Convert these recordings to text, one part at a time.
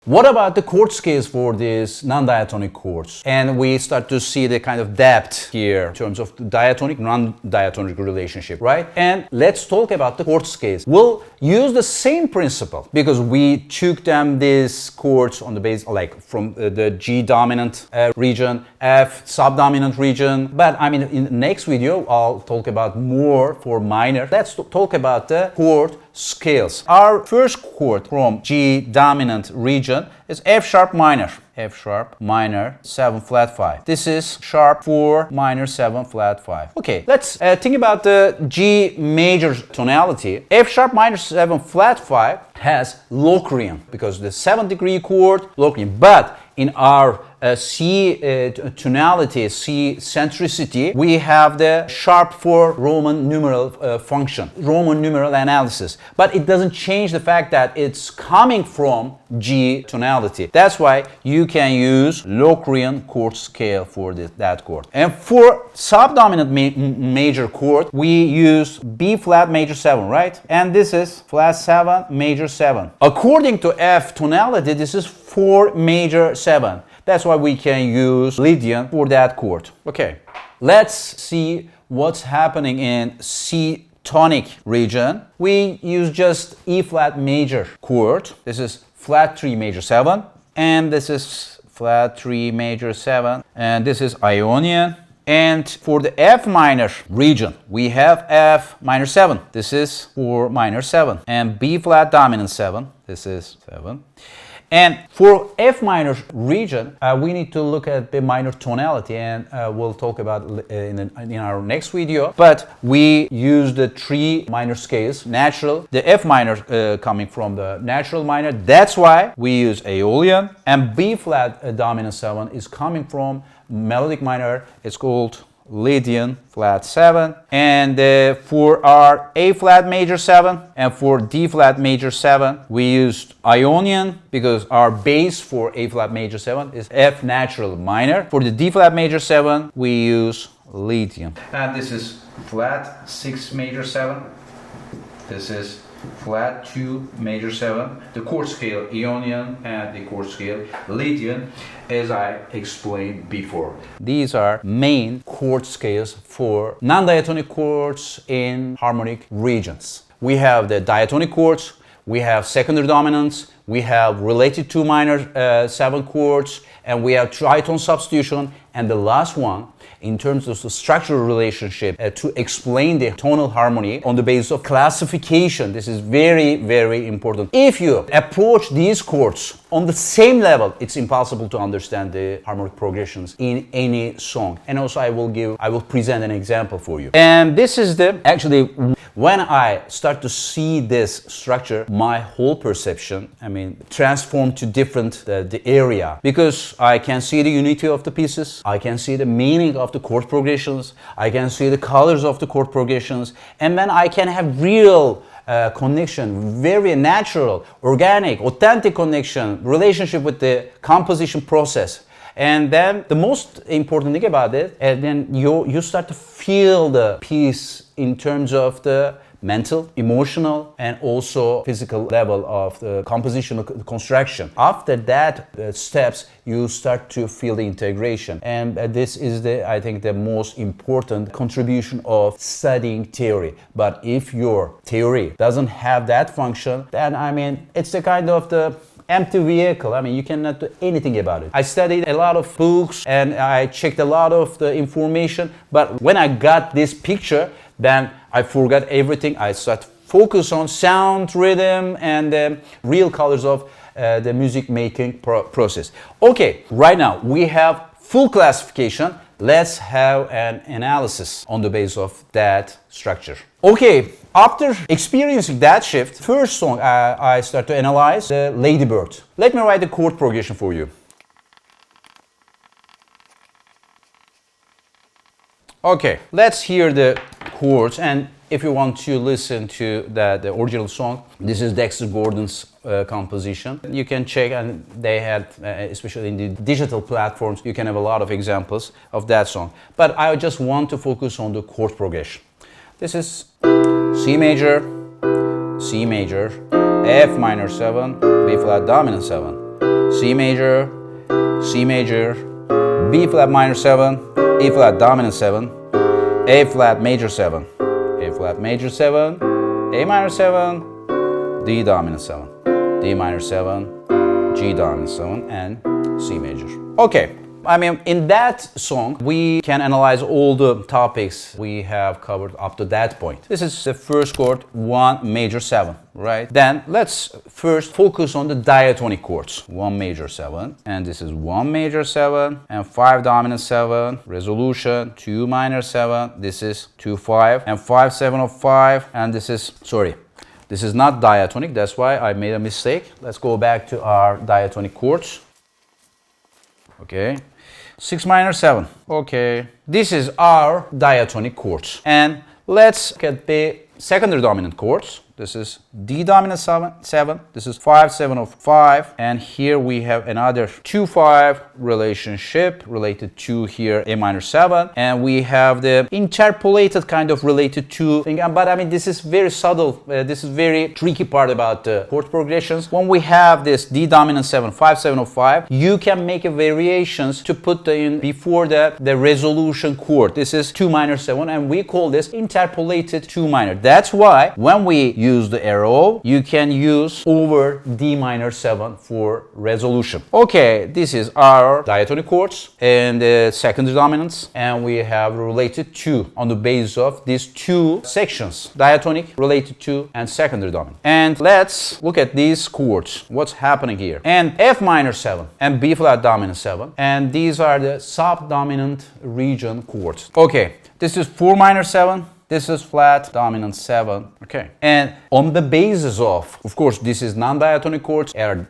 What about the chord scales for these non-diatonic chords? And we start to see the kind of depth here in terms of the diatonic, non-diatonic relationship, right? And let's talk about the chord scales. We'll use the same principle because we took them these chords on the base, like from the G dominant region, F subdominant region. But I mean, in the next video, I'll talk about more for minor. Let's talk about the chord scales. Our first chord from G dominant region is F sharp minor. F sharp minor 7 flat 5. This is sharp 4 minor 7 flat 5. Okay, let's think about the G major tonality. F sharp minor 7 flat 5 has Locrian because the 7th-degree chord Locrian. But in our C tonality, C centricity, we have the sharp 4 Roman numeral function, Roman numeral analysis. But it doesn't change the fact that it's coming from G tonality. That's why you can use Locrian chord scale for that chord. And for subdominant major chord, we use B flat major 7, right? And this is flat 7 major 7. According to F tonality, this is 4 major 7. That's why we can use Lydian for that chord. Okay, let's see what's happening in C tonic region. We use just E flat major chord. This is flat 3 major 7, and this is flat 3 major 7, and this is Ionian. And for the F minor region, we have F minor 7. This is 4 minor 7, and B flat dominant 7. This is 7. And for F minor region, we need to look at the minor tonality, and we'll talk about in our next video. But we use the 3 minor scales, natural, the F minor coming from the natural minor. That's why we use Aeolian. And B flat dominant 7 is coming from melodic minor. It's called Lydian flat 7. And for our A flat major 7 and for D flat major 7, we used Ionian because our base for A flat major 7 is F natural minor. For the D flat major 7, we use Lydian. And this is flat 6 major 7. This is flat 2 major 7, the chord scale Ionian and the chord scale Lydian, as I explained before. These are main chord scales for non-diatonic chords in harmonic regions. We have the diatonic chords, we have secondary dominants, we have related 2 minor 7 chords, and we have tritone substitution, and the last one in terms of the structural relationship to explain the tonal harmony on the basis of classification. This is very, very important. If you approach these chords on the same level, it's impossible to understand the harmonic progressions in any song. And also I will present an example for you. And this is actually when I start to see this structure, my whole perception, transformed to different the area, because I can see the unity of the pieces, I can see the meaning of the chord progressions, I can see the colors of the chord progressions, and then I can have real connection, very natural, organic, authentic connection, relationship with the composition process. And then the most important thing about it, and then you start to feel the piece in terms of the mental, emotional, and also physical level of the compositional construction. After that steps, you start to feel the integration. And this is I think the most important contribution of studying theory. But if your theory doesn't have that function, then it's the kind of the empty vehicle. You cannot do anything about it. I studied a lot of books and I checked a lot of the information, but when I got this picture, then I forgot everything. I started to focus on sound, rhythm, and the real colors of the music making process. Okay, right now we have full classification. Let's have an analysis on the basis of that structure. Okay, after experiencing that shift, first song I start to analyze the Lady Bird. Let me write the chord progression for you. Okay, let's hear the chords, and if you want to listen to the original song, this is Dexter Gordon's composition. You can check, and they had, especially in the digital platforms, you can have a lot of examples of that song. But I just want to focus on the chord progression. This is C major, F minor 7, B flat dominant 7, C major, C major, B flat minor 7, E flat dominant 7, A flat major 7, A flat major 7, A minor 7, D dominant 7, D minor 7, G dominant 7, and C major. Okay. I mean, in that song, we can analyze all the topics we have covered up to that point. This is the first chord, 1 major 7, right? Then let's first focus on the diatonic chords. 1 major 7, and this is 1 major 7, and 5 dominant 7, resolution, 2 minor 7, this is 2 5, and 5 7 of 5, and this is, sorry, this is not diatonic, that's why I made a mistake. Let's go back to our diatonic chords. Okay. 6 minor 7. Okay. This is our diatonic chords. And let's look at the secondary dominant chords. This is D dominant 7. This is 5 7 of 5. And here we have another 2 5 relationship related to here A minor 7. And we have the interpolated kind of related to thing. But I mean, this is very subtle. This is very tricky part about the chord progressions. When we have this D dominant 7, 5 7 of 5, you can make a variations to put in before the resolution chord. This is 2 minor 7, and we call this interpolated 2 minor. That's why when we use the arrow, you can use over D minor 7 for resolution. Okay, this is our diatonic chords and the secondary dominants, and we have related to on the basis of these two sections, diatonic, related to, and secondary dominant. And let's look at these chords. What's happening here? And F minor 7 and B flat dominant 7, and these are the subdominant region chords. Okay, this is 4 minor 7. This is flat dominant 7. Okay. And on the basis of course, this is non-diatonic chords, and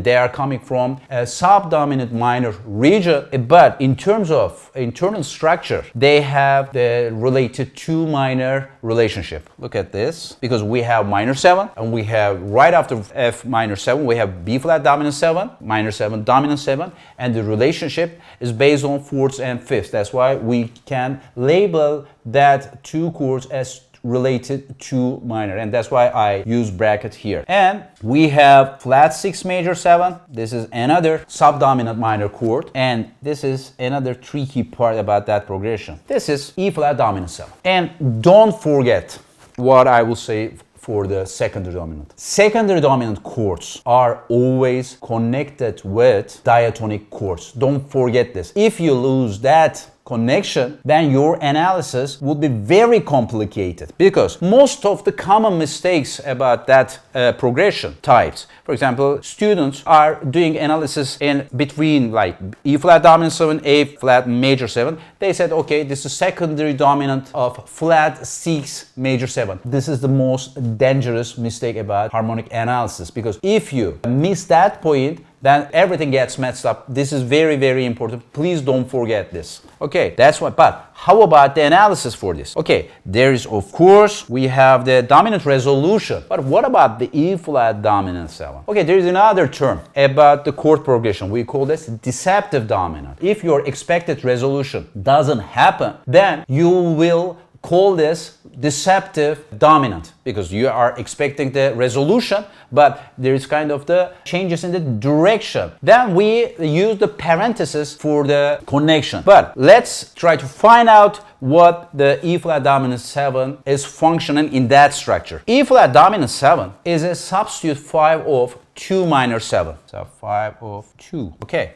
they are coming from a subdominant minor region. But in terms of internal structure, they have the related 2 minor relationship. Look at this, because we have minor 7, and we have right after F minor 7, we have B flat dominant 7, minor 7, dominant 7, and the relationship is based on fourths and fifths. That's why we can label that two chords as related to minor, and that's why I use bracket here. And we have flat 6 major 7. This is another subdominant minor chord, and this is another tricky part about that progression. This is E flat dominant 7. And don't forget what I will say for the secondary dominant. Secondary dominant chords are always connected with diatonic chords. Don't forget this. If you lose that connection, then your analysis would be very complicated, because most of the common mistakes about that progression types, for example, students are doing analysis in between like E flat dominant 7, A flat major 7. They said, okay, this is secondary dominant of flat 6 major 7. This is the most dangerous mistake about harmonic analysis, because if you miss that point, then everything gets messed up. This is very, very important. Please don't forget this. Okay, that's what. But how about the analysis for this? Okay, there is, of course, we have the dominant resolution. But what about the E flat dominant 7? Okay, there is another term about the chord progression. We call this deceptive dominant. If your expected resolution doesn't happen, then you will call this deceptive dominant, because you are expecting the resolution, but there is kind of the changes in the direction. Then we use the parenthesis for the connection. But let's try to find out what the E flat dominant 7 is functioning in that structure. E flat dominant 7 is a substitute 5 of 2 minor 7. So 5 of 2. Okay.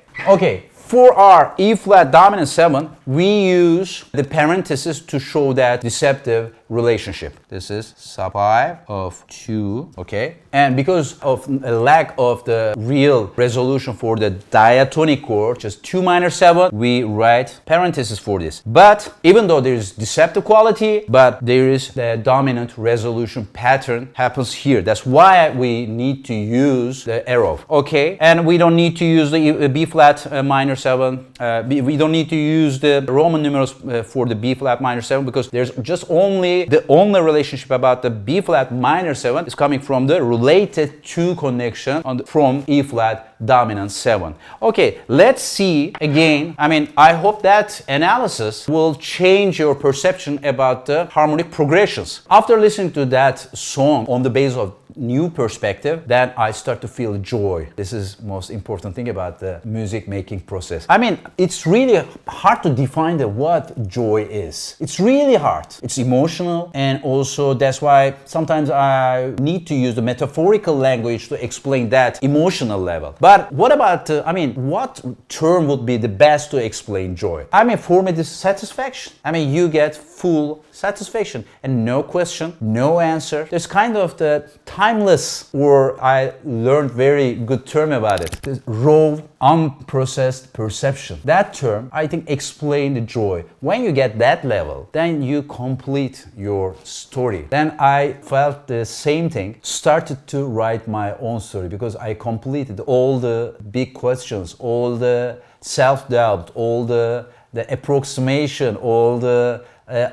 For our E flat dominant 7, we use the parenthesis to show that deceptive relationship. This is sub 5 of 2, okay? And because of a lack of the real resolution for the diatonic chord, just 2 minor 7, we write parenthesis for this. But even though there is deceptive quality, but there is the dominant resolution pattern happens here. That's why we need to use the arrow, okay? And we don't need to use the B flat minor 7. We don't need to use the Roman numerals for the B flat minor 7, because there's just the only relationship about the B flat minor 7 is coming from the related to connection from E flat dominant 7. Okay, let's see again. I mean, I hope that analysis will change your perception about the harmonic progressions. After listening to that song on the basis of new perspective, then I start to feel joy. This is most important thing about the music making process. I mean, it's really hard to define what joy is. It's really hard. It's emotional, and also that's why sometimes I need to use the metaphorical language to explain that emotional level. But what about, what term would be the best to explain joy? I mean, for me, this is satisfaction. I mean, you get full satisfaction and no question, no answer. There's kind of the timeless, or I learned very good term about it, this raw, unprocessed perception. That term, I think, explains the joy. When you get that level, then you complete your story. Then I felt the same thing, started to write my own story, because I completed all the big questions, all the self-doubt, all the approximation, all the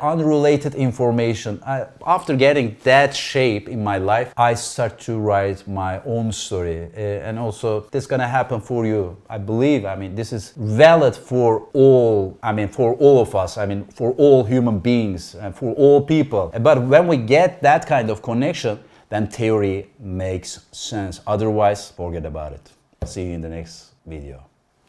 unrelated information. After getting that shape in my life, I start to write my own story. And also, this is gonna happen for you. I believe, this is valid for all, for all of us, for all human beings, and for all people. But when we get that kind of connection, then theory makes sense. Otherwise, forget about it. See you in the next video.